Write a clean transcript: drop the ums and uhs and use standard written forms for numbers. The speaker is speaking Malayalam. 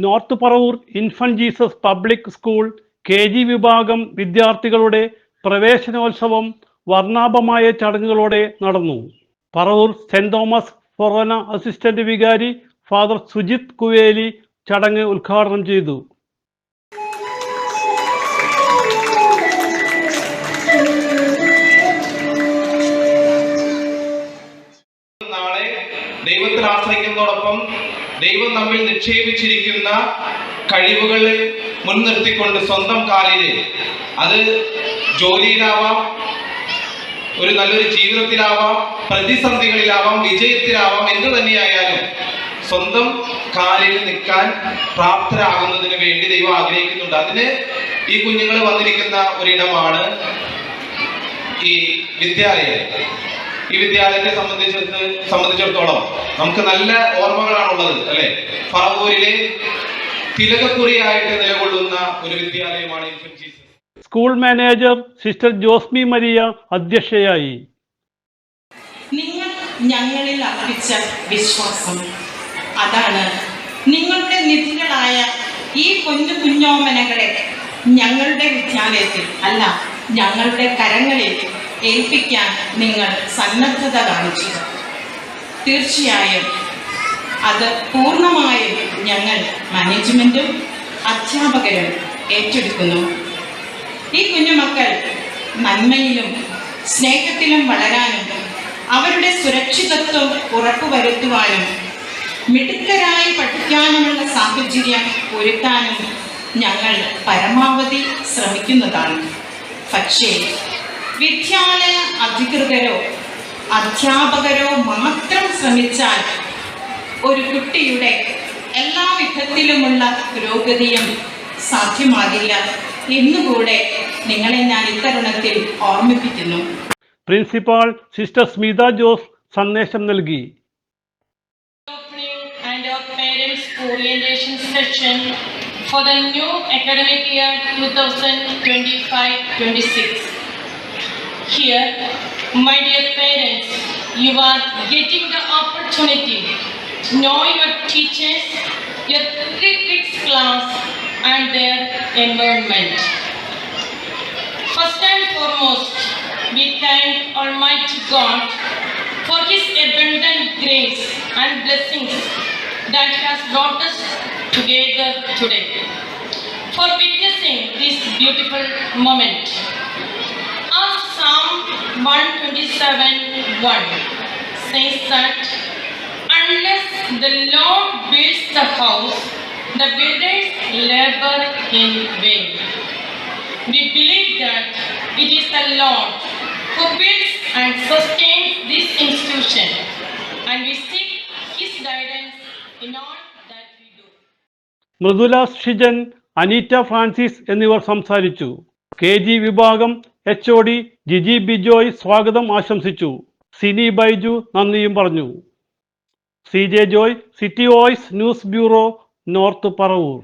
North Paravur infant Jesus public school KG വിഭാഗം വിദ്യാർത്ഥികളുടെ പ്രവേശനോത്സവം വർണ്ണാഭമായ ചടങ്ങുകളോടെ നടന്നു. പറവൂർ സെന്റ് തോമസ് ഫൊറോന അസിസ്റ്റന്റ് വികാരി ഫാദർ സുജിത് കുവേലി ചടങ്ങ് ഉദ്ഘാടനം ചെയ്തു. നാളെ ദൈവത്തിൽ ആശ്രയിക്കുന്നതോടൊപ്പം ദൈവം നമ്മിൽ നിക്ഷേപിച്ചിരിക്കുന്ന കഴിവുകളെ മുൻനിർത്തിക്കൊണ്ട് സ്വന്തം കാലിൽ, അത് ജോലിയിലാവാം, ഒരു നല്ലൊരു ജീവിതത്തിലാവാം, പ്രതിസന്ധികളിലാവാം, വിജയത്തിലാവാം, എന്തു തന്നെയായാലും സ്വന്തം കാലിൽ നിൽക്കാൻ പ്രാപ്തരാകുന്നതിന് വേണ്ടി ദൈവം ആഗ്രഹിക്കുന്നുണ്ട്. അതിന് ഈ കുഞ്ഞുങ്ങൾ വന്നിരിക്കുന്ന ഒരിടമാണ് ഈ വിദ്യാലയം. ഈ വിദ്യാലയത്തെ സംബന്ധിച്ചിടത്തോളം നമുക്ക് നല്ല ഓർമ്മകളാണുള്ളത്, അല്ലെ? പറവൂരിലെ തിലകക്കുറിയായിട്ട് നിലകൊള്ളുന്ന ഒരു വിദ്യാലയമാണ് Infant Jesus. School manager sister Josmi Maria അധ്യക്ഷയായി. നിങ്ങൾ ഞങ്ങളിൽ അർപ്പിച്ച വിശ്വാസം, അതാണ് നിങ്ങളുടെ നിധികളായ ഈ കുഞ്ഞോമനകളെ ഞങ്ങളുടെ വിദ്യാലയത്തിൽ, അല്ല ഞങ്ങളുടെ കരങ്ങളിൽ ഏൽപ്പിക്കാൻ നിങ്ങൾ സന്നദ്ധത കാണിച്ചു. തീർച്ചയായും അത് പൂർണ്ണമായും ഞങ്ങൾ മാനേജ്മെൻറ്റും അധ്യാപകരും ഏറ്റെടുക്കുന്നു. ഈ കുഞ്ഞുമക്കൾ നന്മയിലും സ്നേഹത്തിലും വളരാനും അവരുടെ സുരക്ഷിതത്വം ഉറപ്പുവരുത്തുവാനും മിടുക്കരായി പഠിക്കാനുമുള്ള സാഹചര്യം ഒരുക്കാനും ഞങ്ങൾ പരമാവധി ശ്രമിക്കുന്നതാണ്. പക്ഷേ വിദ്യാലയ അധികൃതരോ അധ്യാപകരോ മാത്രം ശ്രമിച്ചാൽ ഒരു കുട്ടിയുടെ എല്ലാ വിധത്തിലുമുള്ള പുരോഗതിയും സാധ്യമാകില്ല എന്നുകൂടെ നിങ്ങളെ ഞാൻ ഇത്തരുണത്തിൽ ഓർമ്മിപ്പിക്കുന്നു. പ്രിൻസിപ്പാൾ സിസ്റ്റർ സ്മിത ജോസ് സന്ദേശം നൽകി. Orientation session for the new academic year 2025-26. Here, my dear parents, you are getting the opportunity to know your teachers, your 3 kids class and their environment. First and foremost, we thank Almighty God for His abundant grace and blessings that has brought us together today, for witnessing this beautiful moment. As Psalm 127:1 says that unless the Lord builds the house, the builders labor in vain. We believe that it is the Lord who builds and sustains this institution, and we seek His guidance in all that we do. Mridula Shijan, Aneetta Francis എന്നിവർ സംസാരിച്ചു. KG വിഭാഗം HOD ജിജി ബിജോയ് സ്വാഗതം ആശംസിച്ചു. സിനി ബൈജു നന്ദിയും പറഞ്ഞു. CJ Joy, city voice news bureau, north Paravur.